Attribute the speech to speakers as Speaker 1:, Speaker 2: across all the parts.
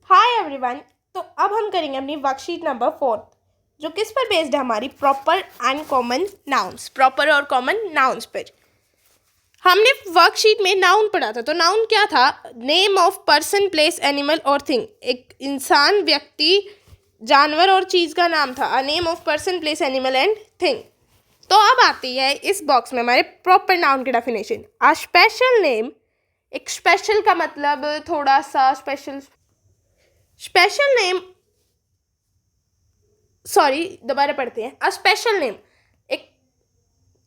Speaker 1: Hi everyone. तो अब हम करेंगे अपनी वर्कशीट नंबर 4 जो किस पर बेस्ड है, हमारी proper and common nouns, proper और कॉमन नाउन्स पर। हमने वर्कशीट में नाउन पढ़ा था, तो नाउन क्या था? Name of person, place, animal और थिंग। एक इंसान, व्यक्ति, जानवर और चीज़ का नाम था। अ name of person, place, animal and thing. तो अब आती है इस बॉक्स में हमारे प्रॉपर नाउन की डेफिनेशन। अ स्पेशल नेम, एक स्पेशल का मतलब थोड़ा सा स्पेशल, स्पेशल नेम, दोबारा पढ़ते हैं। अ स्पेशल नेम, एक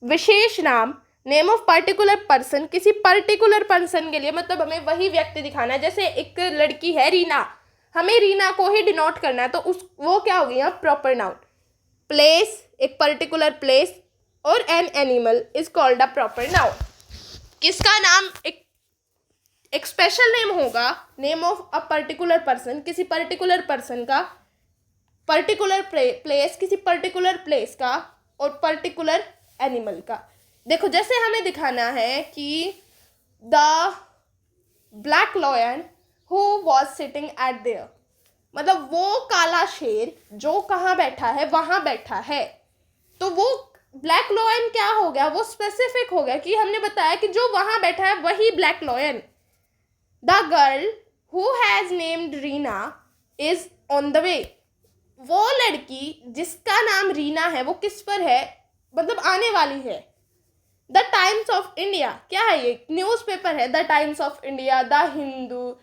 Speaker 1: विशेष नाम। नेम ऑफ पर्टिकुलर पर्सन, किसी पर्टिकुलर पर्सन के लिए, मतलब हमें वही व्यक्ति दिखाना है। जैसे एक लड़की है रीना, हमें रीना को ही डिनोट करना है, तो उस वो क्या हो गया? Proper noun. प्लेस, एक पर्टिकुलर प्लेस, और an animal is called a proper noun. किसका नाम एक स्पेशल नेम होगा? Name of a particular person, किसी पर्टिकुलर पर्सन का, पर्टिकुलर प्लेस, किसी पर्टिकुलर प्लेस का, और पर्टिकुलर एनिमल का। देखो, जैसे हमें दिखाना है कि the black lion who was sitting at there, मतलब वो काला शेर जो कहाँ बैठा है, वहाँ बैठा है। तो वो ब्लैक लॉयन क्या हो गया? वो स्पेसिफिक हो गया कि हमने बताया कि जो वहाँ बैठा है वही black lion. The girl who has named Reena is on the way, वो लड़की जिसका नाम रीना है वो किस पर है, मतलब आने वाली है। द टाइम्स ऑफ इंडिया क्या है? ये न्यूज़पेपर है। The Times of India, the Hindu,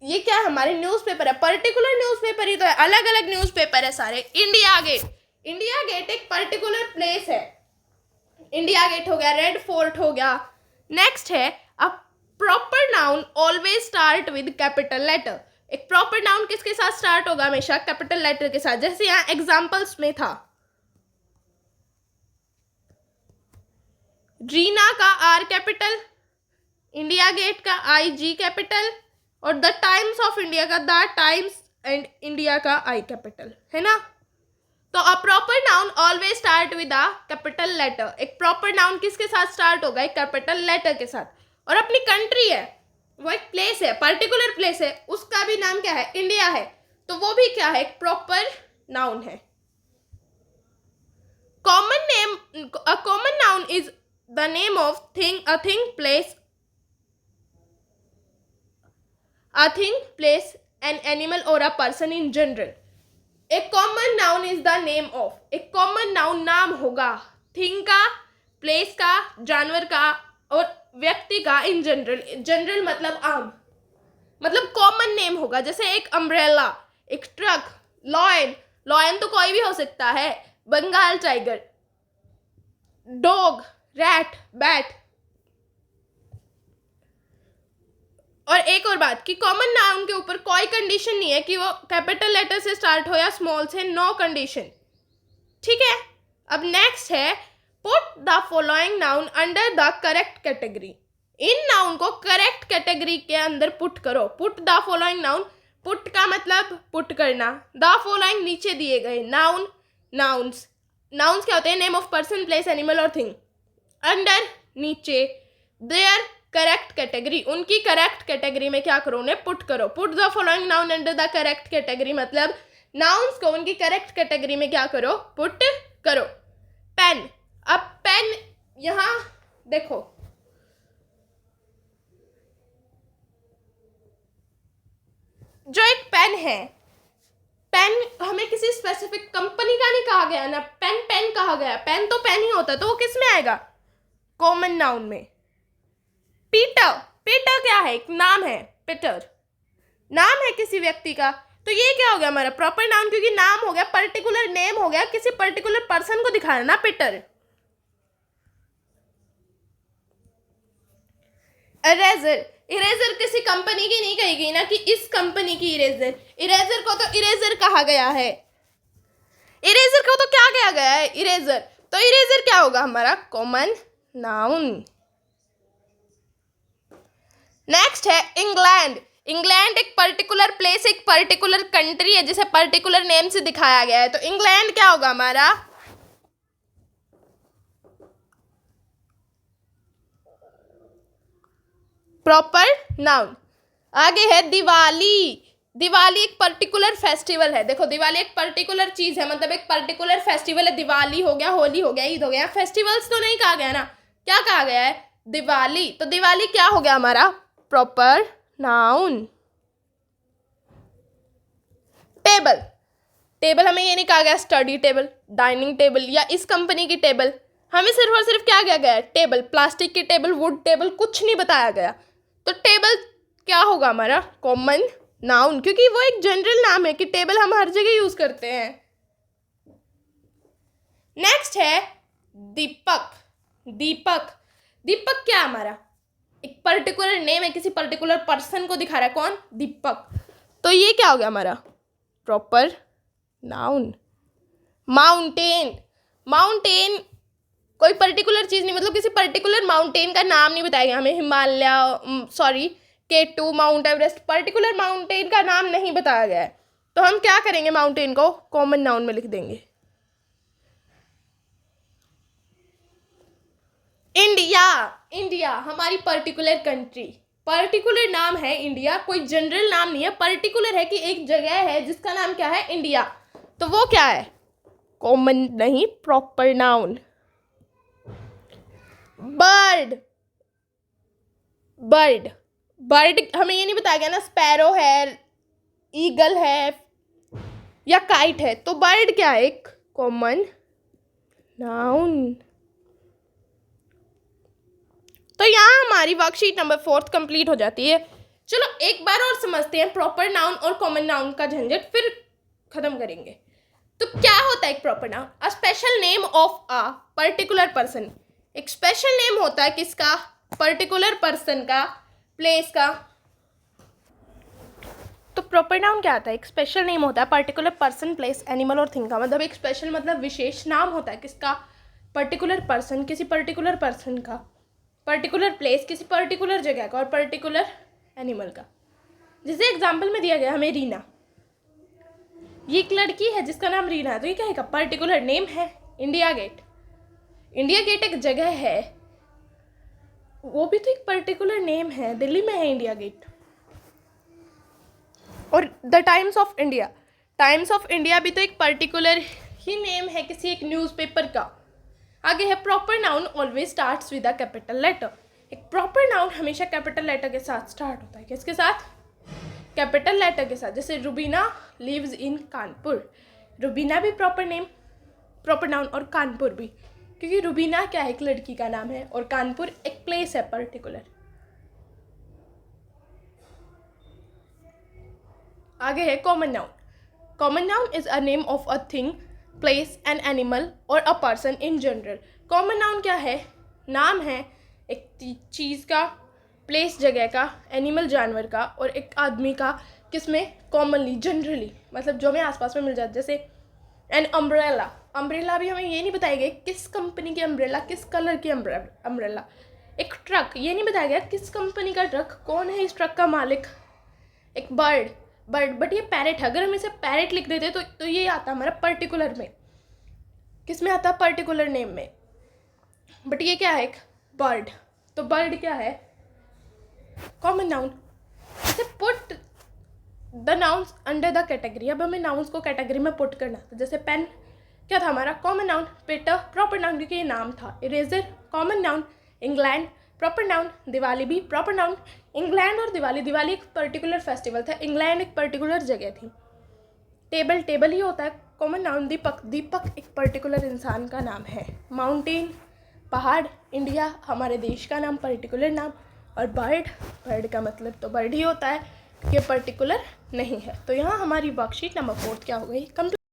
Speaker 1: ये क्या हमारे न्यूज़पेपर है। पर्टिकुलर न्यूज़पेपर ही तो है, अलग अलग न्यूज़पेपर है सारे। इंडिया गेट, इंडिया गेट एक पर्टिकुलर प्लेस है। इंडिया गेट हो गया, रेड फोर्ट हो गया। नेक्स्ट है a proper noun always start with capital letter. एक प्रॉपर नाउन किसके साथ स्टार्ट होगा? हमेशा कैपिटल लेटर के साथ। जैसे यहाँ एग्जांपल्स में था, रीना का आर कैपिटल, इंडिया गेट का आई जी कैपिटल, और द टाइम्स ऑफ इंडिया का द टाइम्स एंड इंडिया का आई कैपिटल, है ना। तो a proper noun always start with a capital letter. एक प्रॉपर नाउन किसके साथ स्टार्ट होगा? एक कैपिटल लेटर के साथ। और अपनी कंट्री है, वो एक प्लेस है, पर्टिकुलर प्लेस है, उसका भी नाम क्या है? इंडिया है, तो वो भी क्या है? एक प्रॉपर नाउन है। Common name, a common noun is the name of thing, a thing, place, a thing, place, an animal or a person in general. एक common noun is the name of, एक common noun नाम होगा thing का, place का, जानवर का और व्यक्ति का। इन जनरल, जनरल मतलब आम, मतलब कॉमन नेम होगा। जैसे एक अम्ब्रेला, एक ट्रक, लॉयन, लॉयन तो कोई भी हो सकता है, Bengal tiger, dog, rat, bat. और एक और बात कि कॉमन नाउन के ऊपर कोई कंडीशन नहीं है कि वो कैपिटल लेटर से स्टार्ट हो या स्मॉल से, नो कंडीशन, ठीक है। अब नेक्स्ट है put the following noun under the correct category. In noun को करेक्ट कैटेगरी के अंदर पुट करो। Put the following noun, put का मतलब पुट करना, द फॉलोइंग नीचे दिए गए नाउन, नाउन्स, नाउन्स क्या होते हैं? Name of person, place, animal और थिंग। अंडर नीचे, देयर करेक्ट कैटेगरी, उनकी करेक्ट कैटेगरी में क्या करो? उन्हें पुट करो। Put the following noun under the correct category मतलब नाउन्स को उनकी करेक्ट कैटेगरी में क्या करो? पुट करो। पेन, अब पेन यहां देखो, जो एक पेन है, पेन हमें किसी स्पेसिफिक कंपनी का नहीं कहा गया ना, पेन पेन कहा गया। पेन तो पेन ही होता है, तो वो किस में आएगा? कॉमन नाउन में। पीटर, पीटर क्या है? एक नाम है, पीटर नाम है किसी व्यक्ति का, तो ये क्या हो गया हमारा? प्रॉपर नाउन, क्योंकि नाम हो गया, पर्टिकुलर नेम हो गया, किसी पर्टिकुलर पर्सन को दिखाना ना, पीटर। इरेजर, इरेजर किसी कंपनी की नहीं कही गई ना कि इस कंपनी की इरेजर, इरेजर को तो इरेजर कहा गया है, इरेजर को तो क्या कहा गया है? इरेजर। तो इरेजर क्या होगा हमारा? Common noun. नेक्स्ट है इंग्लैंड। इंग्लैंड एक पर्टिकुलर प्लेस, एक पर्टिकुलर कंट्री है जिसे पर्टिकुलर नेम से दिखाया गया है, तो इंग्लैंड क्या होगा हमारा? Proper noun. आगे है दिवाली। दिवाली एक पर्टिकुलर फेस्टिवल है। देखो दिवाली एक पर्टिकुलर चीज है, मतलब एक पर्टिकुलर फेस्टिवल है। दिवाली हो गया, होली हो गया, ईद हो गया, फेस्टिवल्स तो नहीं कहा गया ना, क्या कहा गया है? दिवाली। तो दिवाली क्या हो गया हमारा? Proper noun. टेबल, टेबल हमें ये नहीं कहा गया स्टडी टेबल, डाइनिंग टेबल या इस कंपनी की टेबल, हमें सिर्फ और सिर्फ क्या किया गया है? टेबल। प्लास्टिक की टेबल, वुड टेबल, कुछ नहीं बताया गया। तो टेबल क्या होगा हमारा? कॉमन नाउन, क्योंकि वो एक जनरल नाम है कि टेबल हम हर जगह यूज करते हैं। नेक्स्ट है दीपक। दीपक, दीपक क्या हमारा? एक पर्टिकुलर नेम है, किसी पर्टिकुलर पर्सन को दिखा रहा है। कौन? दीपक। तो ये क्या हो गया हमारा? Proper noun. माउंटेन, माउंटेन कोई पर्टिकुलर चीज नहीं, मतलब किसी पर्टिकुलर माउंटेन का नाम नहीं बताया गया हमें। Himalaya, K2, mount Everest, particular mountain का नाम नहीं बताया गया है। तो हम क्या करेंगे? माउंटेन को कॉमन नाउन में लिख देंगे। इंडिया, इंडिया हमारी पर्टिकुलर कंट्री, पर्टिकुलर नाम है इंडिया, कोई जनरल नाम नहीं है, पर्टिकुलर है कि एक जगह है जिसका नाम क्या है? इंडिया। तो वो क्या है? कॉमन नहीं, proper noun. Bird, bird, bird हमें ये नहीं बताया गया ना स्पैरो है, ईगल है या काइट है। तो बर्ड क्या है? एक कॉमन नाउन। तो यहाँ हमारी वर्कशीट नंबर 4 कंप्लीट हो जाती है। चलो एक बार और समझते हैं प्रॉपर नाउन और कॉमन नाउन का झंझट, फिर खत्म करेंगे। तो क्या होता है एक proper noun? A special name of a particular person. एक स्पेशल नेम होता है किसका? पर्टिकुलर पर्सन का, प्लेस का। तो प्रॉपर नाउन क्या आता है? एक स्पेशल नेम होता है पर्टिकुलर पर्सन, प्लेस, एनिमल और थिंग का। मतलब एक स्पेशल मतलब विशेष नाम होता है किसका? पर्टिकुलर पर्सन, किसी पर्टिकुलर पर्सन का, पर्टिकुलर प्लेस, किसी पर्टिकुलर जगह का, और पर्टिकुलर एनिमल का। जैसे एग्जाम्पल में दिया गया हमें रीना, ये एक लड़की है जिसका नाम रीना है, तो ये क्या है? पर्टिकुलर नेम है। इंडिया गेट, इंडिया गेट एक जगह है, वो भी तो एक पर्टिकुलर नेम है, दिल्ली में है इंडिया गेट। और the Times of India, times of India भी तो एक पर्टिकुलर ही नेम है किसी एक न्यूज़पेपर का। आगे है proper noun always starts with a capital letter. एक प्रॉपर नाउन हमेशा कैपिटल लेटर के साथ स्टार्ट होता है। किसके साथ? कैपिटल लेटर के साथ। जैसे रुबीना लिव्स इन कानपुर, रुबीना भी प्रॉपर नेम, प्रॉपर नाउन, और कानपुर भी, क्योंकि रुबीना क्या है? एक लड़की का नाम है, और कानपुर एक प्लेस है पर्टिकुलर। आगे है common noun. Common noun is a name of a thing, place, an animal or a person in general. Common noun क्या है? नाम है एक चीज़ का, प्लेस जगह का, एनिमल जानवर का, और एक आदमी का। किसमें? कॉमनली, जनरली, मतलब जो हमें आसपास में मिल जाता है। जैसे एन अम्ब्रेला, अम्ब्रेला भी हमें ये नहीं बताया गया किस कंपनी की अम्ब्रेला, किस कलर की अम्ब्रेला। एक ट्रक, ये नहीं बताया गया किस कंपनी का ट्रक, कौन है इस ट्रक का मालिक। एक बर्ड, बर्ड, बट ये पैरेट है, अगर हम इसे पैरेट लिख देते तो ये आता हमारा पर्टिकुलर में। किस में आता? पर्टिकुलर नेम में। बट ये क्या है? एक बर्ड। तो बर्ड क्या है? Common noun. जैसे put the nouns under the category, अब हमें नाउन्स को कैटेगरी में पुट करना। तो जैसे पेन क्या था हमारा? Common noun. Peter proper noun क्योंकि ये नाम था। Eraser common noun. England proper noun. Diwali भी प्रॉपर नाउन। इंग्लैंड और दिवाली, दिवाली एक पर्टिकुलर फेस्टिवल था, इंग्लैंड एक पर्टिकुलर जगह थी। टेबल, टेबल ही होता है कॉमन नाउन। दीपक, दीपक एक पर्टिकुलर इंसान का नाम है। माउंटेन पहाड़, इंडिया हमारे देश का नाम, पर्टिकुलर नाम। और बर्ड, बर्ड का मतलब तो बर्ड ही होता है, ये पर्टिकुलर नहीं है। तो यहाँ हमारी वर्कशीट नंबर 4 क्या हो गई? कंप्लीट।